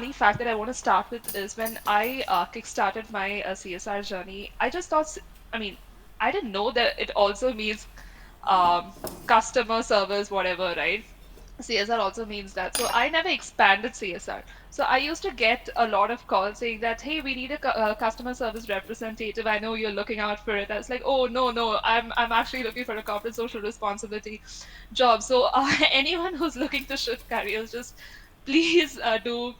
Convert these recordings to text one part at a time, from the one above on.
funny fact that I want to start with is when I kickstarted my CSR journey, I just thought, I mean, I didn't know that it also means um, customer service, whatever, right? CSR also means that. So I never expanded CSR. So I used to get a lot of calls saying that, hey, we need a customer service representative. I know you're looking out for it. I was like, oh, no, no, I'm actually looking for a corporate social responsibility job. So anyone who's looking to shift careers, just please do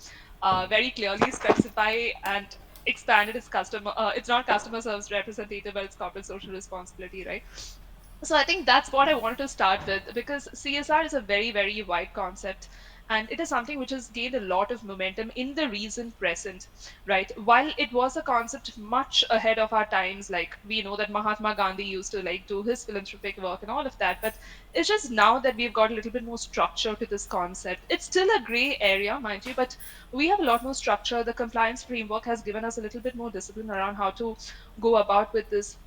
very clearly specify and expand it as customer. It's not customer service representative, but it's corporate social responsibility, right? So I think that's what I wanted to start with because CSR is a very, very wide concept. And it is something which has gained a lot of momentum in the recent present, right? While it was a concept much ahead of our times, like we know that Mahatma Gandhi used to like do his philanthropic work and all of that, but it's just now that we've got a little bit more structure to this concept. It's still a gray area, mind you, but we have a lot more structure. The compliance framework has given us a little bit more discipline around how to go about with this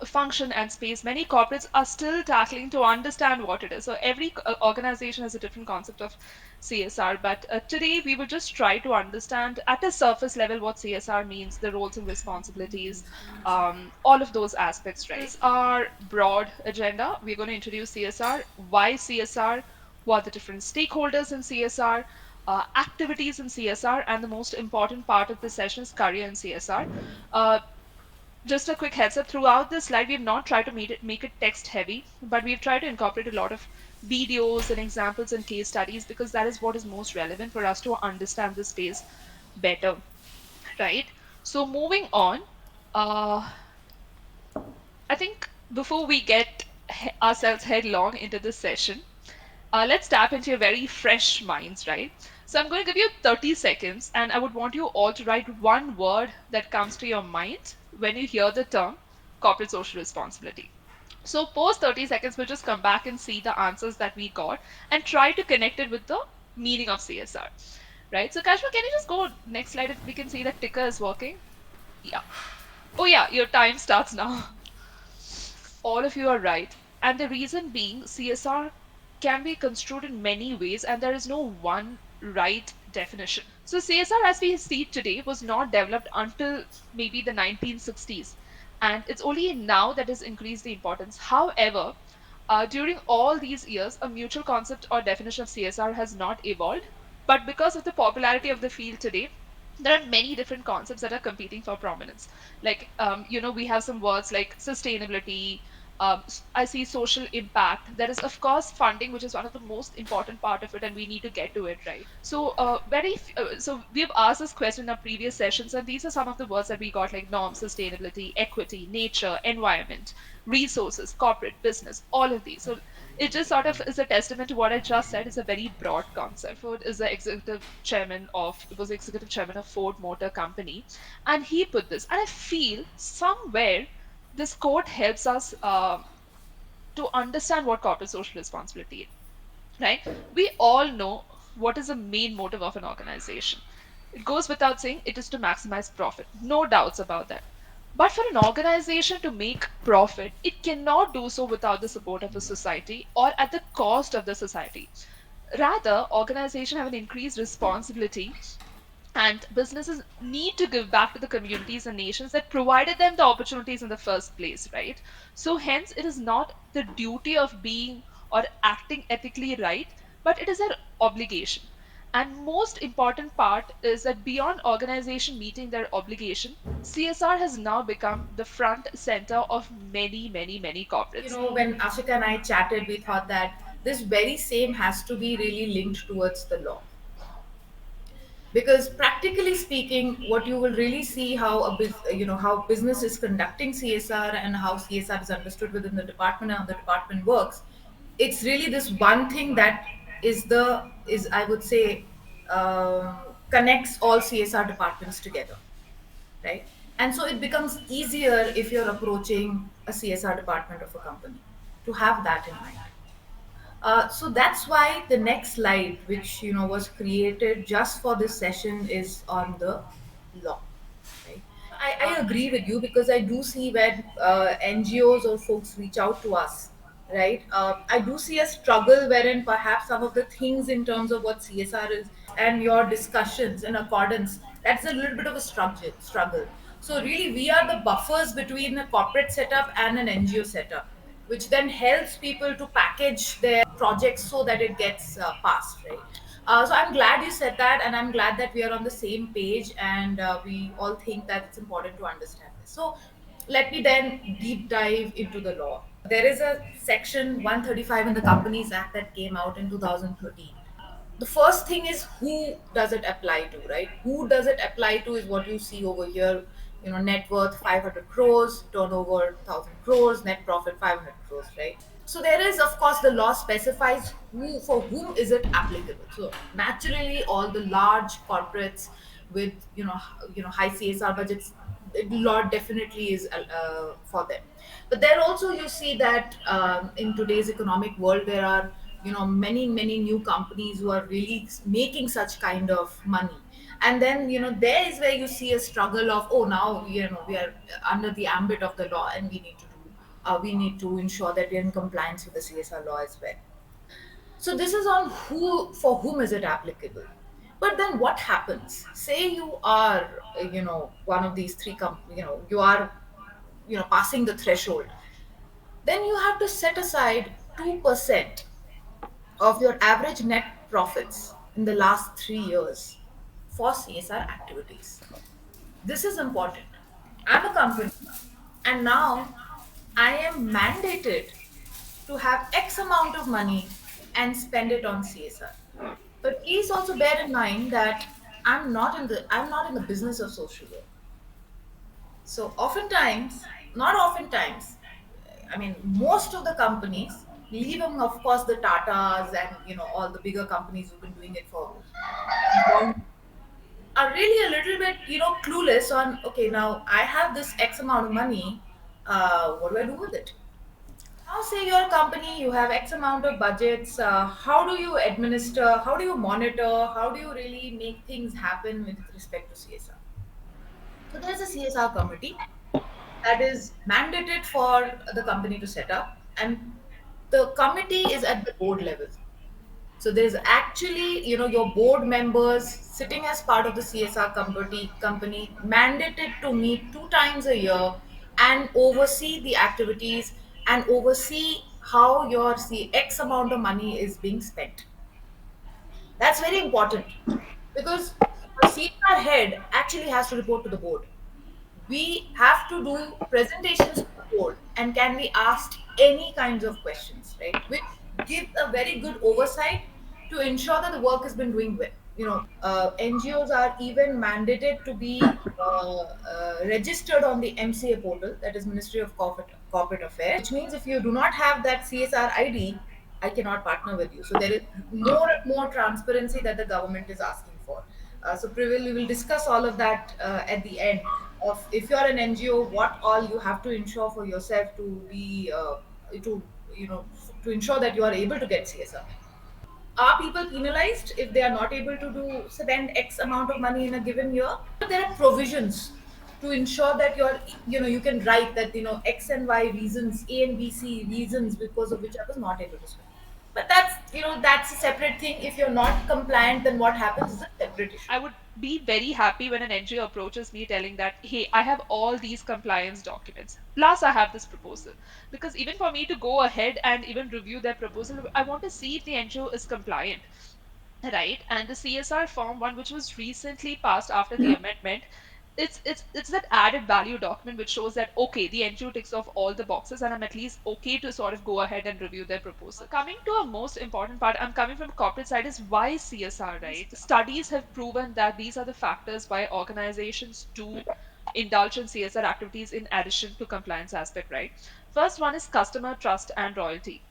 function and space. Many corporates are still tackling to understand what it is. So every organization has a different concept of CSR. But today we will just try to understand at a surface level what CSR means, the roles and responsibilities, all of those aspects. Right. This is our broad agenda. We're going to introduce CSR, why CSR, what are the different stakeholders in CSR. Activities in CSR, and the most important part of the session is career in CSR. Uh, just a quick heads up, throughout this slide, we've not tried to make it text heavy, but we've tried to incorporate a lot of videos and examples and case studies because that is what is most relevant for us to understand the space better, right? So moving on, uh, I think before we get ourselves headlong into this session, let's tap into your very fresh minds, right? So I'm going to give you 30 seconds, and I would want you all to write one word that comes to your mind when you hear the term corporate social responsibility. So post 30 seconds, we'll just come back and see the answers that we got and try to connect it with the meaning of CSR, right? So Kashmir, can you just go next slide if we can see that ticker is working? Yeah. Oh yeah, your time starts now. All of you are right. And the reason being, CSR can be construed in many ways, and there is no one right definition. So, CSR as we see it today was not developed until maybe the 1960s, and it's only now that has increased the importance. However, during all these years, a mutual concept or definition of CSR has not evolved. But because of the popularity of the field today, there are many different concepts that are competing for prominence. Like, we have some words like sustainability. I see social impact. There is, of course, funding, which is one of the most important part of it, and we need to get to it right. So, so we've asked this question in our previous sessions, and these are some of the words that we got, like norms, sustainability, equity, nature, environment, resources, corporate, business, all of these. So it just sort of is a testament to what I just said. It's a very broad concept. Ford is the executive chairman of Ford Motor Company, and he put this. And I feel somewhere this quote helps us to understand what corporate social responsibility is. Right? We all know what is the main motive of an organization. It goes without saying it is to maximize profit. No doubts about that. But for an organization to make profit, it cannot do so without the support of the society or at the cost of the society. Rather, organizations have an increased responsibility and businesses need to give back to the communities and nations that provided them the opportunities in the first place, right? So, hence, it is not the duty of being or acting ethically right, but it is their obligation. And most important part is that beyond organization meeting their obligation, CSR has now become the front center of many, many, many corporates. When Ashika and I chatted, we thought that this very same has to be really linked towards the law, because practically speaking, what you will really see how how business is conducting CSR and how CSR is understood within the department and how the department works. It's really this one thing that is I would say connects all CSR departments together, right? And so it becomes easier if you're approaching a CSR department of a company to have that in mind. So that's why the next slide, which was created just for this session, is on the law. Right? I agree with you because I do see when NGOs or folks reach out to us, right? I do see a struggle wherein perhaps some of the things in terms of what CSR is and your discussions in accordance, that's a little bit of a struggle. So really we are the buffers between a corporate setup and an NGO setup, which then helps people to package their projects so that it gets passed, right? So I'm glad you said that, and I'm glad that we are on the same page, and we all think that it's important to understand this. So let me then deep dive into the law. There is a section 135 in the Companies Act that came out in 2013. The first thing is, who does it apply to, right? Who does it apply to is what you see over here. Net worth 500 crores, turnover 1000 crores, net profit 500 crores, right? So there is, of course, the law specifies who, for whom is it applicable. So naturally all the large corporates with high CSR budgets, the law definitely is for them. But then also you see that in today's economic world there are many new companies who are really making such kind of money. And then there is where you see a struggle of, oh, now we are under the ambit of the law, and we need to ensure that we're in compliance with the CSR law as well. So this is on who, for whom is it applicable. But then what happens, say you are one of these three you are passing the threshold, then you have to set aside 2% of your average net profits in the last 3 years for CSR activities. This is important. I'm a company, and now I am mandated to have X amount of money and spend it on CSR. But please also bear in mind that I'm not in the business of social work. So oftentimes, not oftentimes, I mean, most of the companies, leaving of course the Tatas and all the bigger companies who've been doing it for long, are really a little bit clueless on, okay, now I have this X amount of money, what do I do with it? Now say you're a company, you have X amount of budgets, how do you administer, how do you monitor, how do you really make things happen with respect to CSR? So there's a CSR committee that is mandated for the company to set up, and the committee is at the board level. So there's actually your board members sitting as part of the CSR company mandated to meet 2 times a year and oversee the activities and oversee how your X amount of money is being spent. That's very important, because the CSR head actually has to report to the board. We have to do presentations to the board and can be asked any kinds of questions, right? Which gives a very good oversight to ensure that the work has been doing well. NGOs are even mandated to be registered on the MCA portal, that is Ministry of Corporate Affairs, which means if you do not have that CSR ID, I cannot partner with you. So there is more and more transparency that the government is asking for. So Privil, we will discuss all of that at the end. Of if you're an NGO, what all you have to ensure for yourself to be to to ensure that you are able to get CSR. Are people penalized if they are not able to do spend X amount of money in a given year? There are provisions to ensure that you can write that X and Y reasons, A and B, C reasons because of which I was not able to spend. But that's a separate thing. If you're not compliant, then what happens is a separate issue. I would be very happy when an NGO approaches me telling that, hey, I have all these compliance documents, plus I have this proposal. Because even for me to go ahead and even review their proposal, I want to see if the NGO is compliant. Right, and the CSR form one, which was recently passed after the amendment, it's that added value document which shows that, okay, the NGO ticks off all the boxes and I'm at least okay to sort of go ahead and review their proposal. Coming to a most important part, I'm coming from corporate side, is why CSR, right? Studies have proven that these are the factors why organizations do indulge in CSR activities in addition to compliance aspect, right? First one is customer trust and loyalty.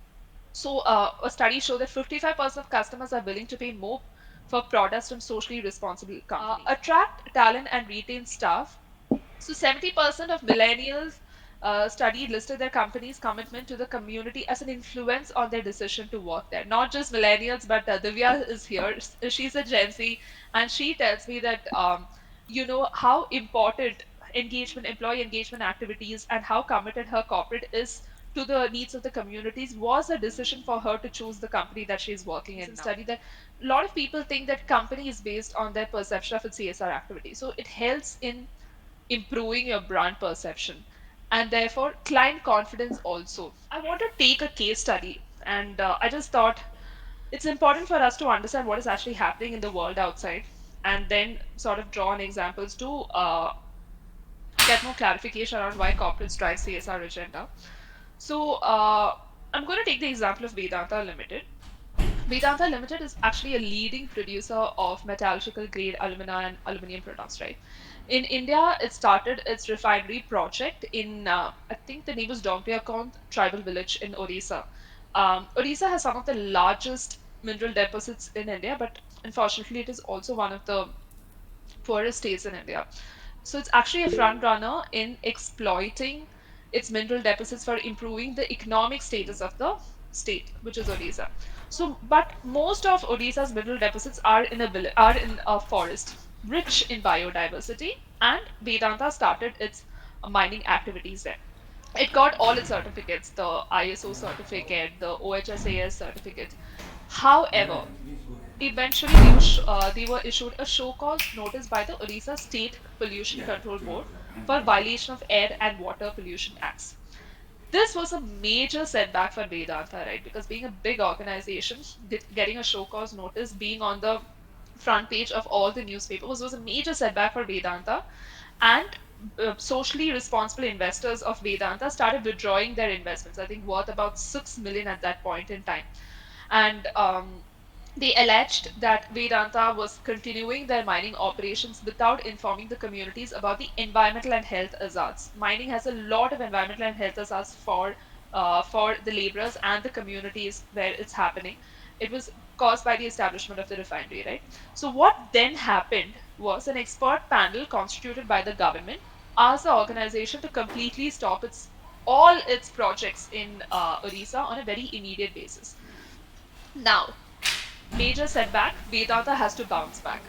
So, a study showed that 55% of customers are willing to pay more for products from socially responsible companies. Attract talent and retain staff. So 70% of millennials studied listed their company's commitment to the community as an influence on their decision to work there. Not just millennials, but Divya is here. She's a Gen Z, and she tells me that how important employee engagement activities, and how committed her corporate is to the needs of the communities was a decision for her to choose the company that she's working in now. Study that a lot of people think that company is based on their perception of its CSR activity. So it helps in improving your brand perception and therefore client confidence also. I want to take a case study, and I just thought it's important for us to understand what is actually happening in the world outside and then sort of draw on examples to get more clarification around why corporates drive CSR agenda. So I'm going to take the example of Vedanta Limited. Vedanta Limited is actually a leading producer of metallurgical grade alumina and aluminium products, right? In India, it started its refinery project in, I think the name was Dongriakond tribal village in Odisha. Odisha has some of the largest mineral deposits in India, but unfortunately, it is also one of the poorest states in India. So it's actually a front runner in exploiting its mineral deposits for improving the economic status of the state, which is Odisha. So, but most of Odisha's mineral deposits are in are in a forest, rich in biodiversity, and Vedanta started its mining activities there. It got all its certificates, the ISO certificate, the OHSAS certificate. However, eventually they were issued a show cause notice by the Odisha State Pollution Control Board for violation of air and water pollution acts. This was a major setback for Vedanta, right? Because being a big organization, getting a show cause notice, being on the front page of all the newspapers was a major setback for Vedanta. And socially responsible investors of Vedanta started withdrawing their investments, I think worth about 6 million at that point in time. And they alleged that Vedanta was continuing their mining operations without informing the communities about the environmental and health hazards. Mining has a lot of environmental and health hazards for the laborers and the communities where it's happening. It was caused by the establishment of the refinery, right? So what then happened was an expert panel constituted by the government asked the organization to completely stop all its projects in Odisha on a very immediate basis. Now, major setback, Vedanta has to bounce back.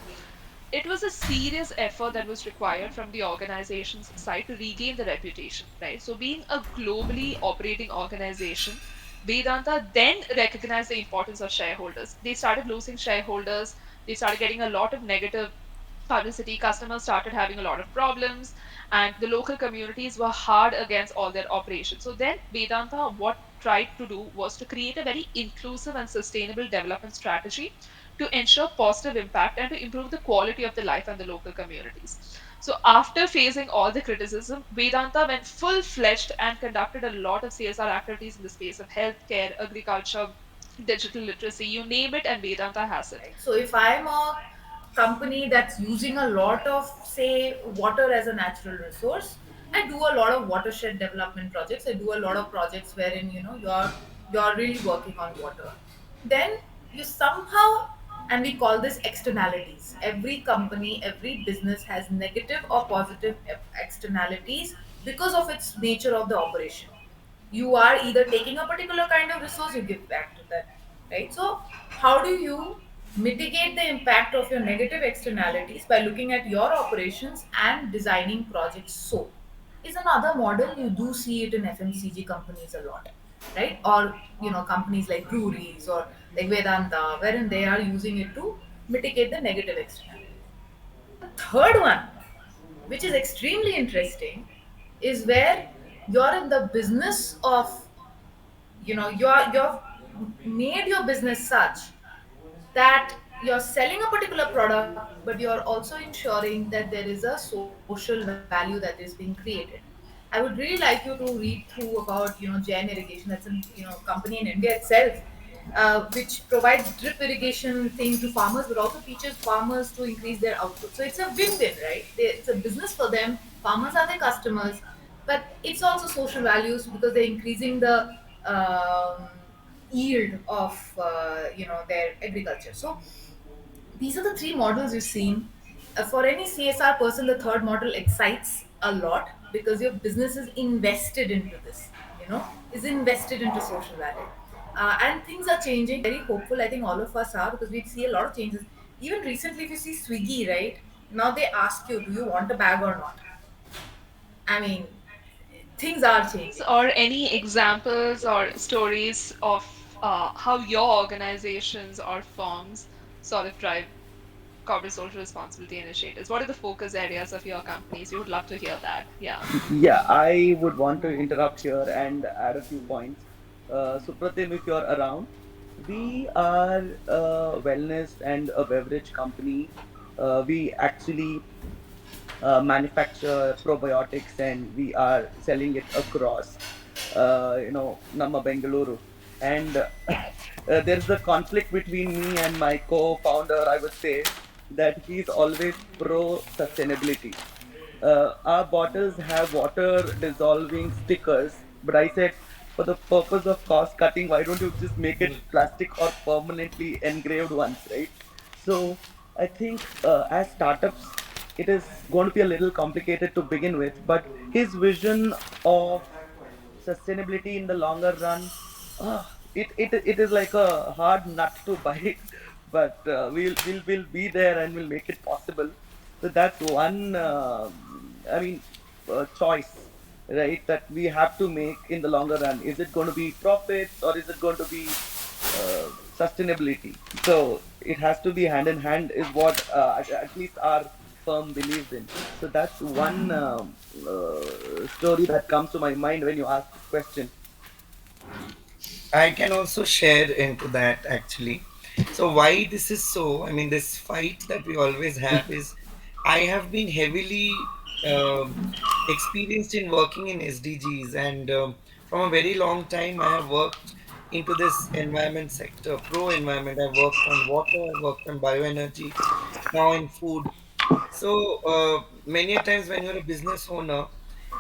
It was a serious effort that was required from the organization's side to regain the reputation, right? So, being a globally operating organization, Vedanta then recognized the importance of shareholders. They started losing shareholders, they started getting a lot of negative publicity, customers started having a lot of problems, and the local communities were hard against all their operations. So then Vedanta, what tried to do was to create a very inclusive and sustainable development strategy to ensure positive impact and to improve the quality of the life and the local communities. So after facing all the criticism, Vedanta went full fledged and conducted a lot of CSR activities in the space of healthcare, agriculture, digital literacy, you name it, and Vedanta has it. Right. So if I'm a company that's using a lot of, say, water as a natural resource, I do a lot of watershed development projects. I do a lot of projects wherein you're really working on water. Then you somehow, and we call this externalities. Every company, every business has negative or positive externalities because of its nature of the operation. You are either taking a particular kind of resource, you give back to that, right? So how do you mitigate the impact of your negative externalities? By looking at your operations and designing projects. So is another model. You do see it in FMCG companies a lot, right? Or companies like breweries or like Vedanta, wherein they are using it to mitigate the negative externalities. The third one, which is extremely interesting, is where you're in the business of, you've made your business such that you're selling a particular product, but you're also ensuring that there is a social value that is being created. I would really like you to read through about Jain Irrigation. That's a company in India itself, which provides drip irrigation thing to farmers, but also teaches farmers to increase their output. So it's a win-win, right? It's a business for them. Farmers are their customers, but it's also social values because they're increasing the yield of their agriculture. So these are the three models you've seen. For any CSR person, the third model excites a lot because your business is invested into this, is invested into social value. And things are changing. Very hopeful, I think all of us are, because we see a lot of changes. Even recently, if you see Swiggy, right? Now they ask you, do you want a bag or not? I mean, things are changing. Or any examples or stories of how your organizations or firms sort of drive corporate social responsibility initiatives? What are the focus areas of your companies? We would love to hear that. Yeah. Yeah, I would want to interrupt here and add a few points. Supratim, if you're around, we are a wellness and a beverage company. We actually manufacture probiotics and we are selling it across, Nama Bengaluru. And there's a conflict between me and my co-founder, I would say, that he's always pro sustainability. Our bottles have water dissolving stickers, but I said, for the purpose of cost cutting, why don't you just make it plastic or permanently engraved ones, right? So I think as startups, it is going to be a little complicated to begin with, but his vision of sustainability in the longer run, it is like a hard nut to bite, but we'll be there and we'll make it possible. So that's one, choice, right? That we have to make in the longer run. Is it going to be profits or is it going to be sustainability? So it has to be hand in hand, is what at least our firm believes in. So that's one story that comes to my mind when you ask this question. I can also share into that actually. So why this is so? I mean, this fight that we always have is, I have been heavily experienced in working in SDGs, and from a very long time, I have worked into this environment sector, pro environment. I worked on water, I worked on bioenergy, now in food. So many a times when you're a business owner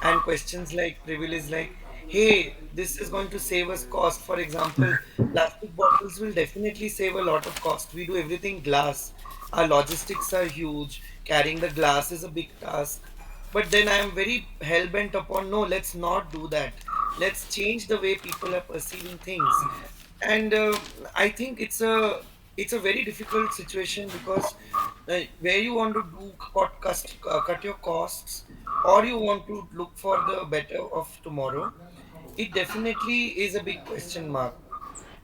and questions like privilege, like, hey, this is going to save us cost. For example, plastic bottles will definitely save a lot of cost. We do everything glass. Our logistics are huge. Carrying the glass is a big task. But then I am very hell bent upon, no, let's not do that. Let's change the way people are perceiving things. And I think it's a very difficult situation because where you want to do cut your costs, or you want to look for the better of tomorrow, it definitely is a big question mark.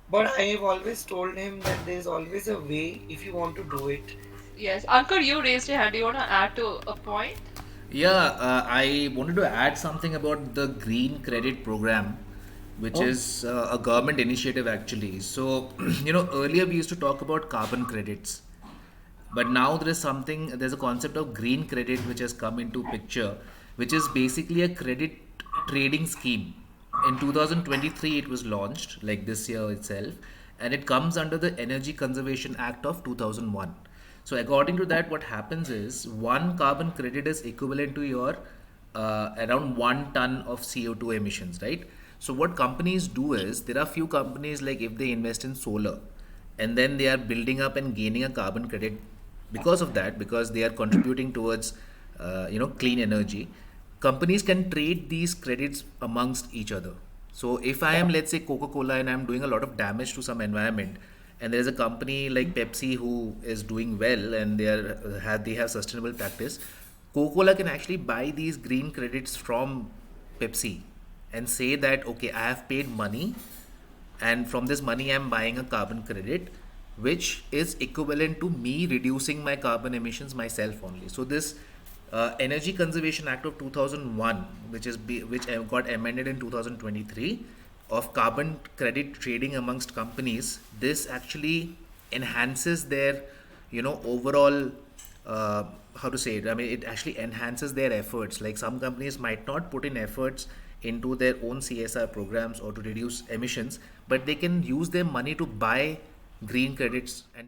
But I have always told him that there's always a way if you want to do it. Yes. Ankur, you raised your hand. Do you want to add to a point? Yeah, I wanted to add something about the Green Credit Program, which Oh, is a government initiative actually. So, earlier we used to talk about carbon credits, but now there's a concept of green credit which has come into picture, which is basically a credit trading scheme. In 2023, it was launched, like this year itself, and it comes under the Energy Conservation Act of 2001. So, according to that, what happens is one carbon credit is equivalent to your around 1 ton of CO2 emissions, right? So, what companies do is there are few companies like if they invest in solar and then they are building up and gaining a carbon credit because of that, because they are contributing towards clean energy. Companies can trade these credits amongst each other. So if I am, let's say, Coca-Cola, and I'm doing a lot of damage to some environment, and there is a company like Pepsi who is doing well and they have sustainable practice, Coca-Cola can actually buy these green credits from Pepsi and say that, okay, I have paid money, and from this money I'm buying a carbon credit which is equivalent to me reducing my carbon emissions myself only. So this Energy Conservation Act of 2001, which got amended in 2023, of carbon credit trading amongst companies, this actually enhances their overall, how to say it, I mean, it actually enhances their efforts. Like some companies might not put in efforts into their own CSR programs or to reduce emissions, but they can use their money to buy green credits and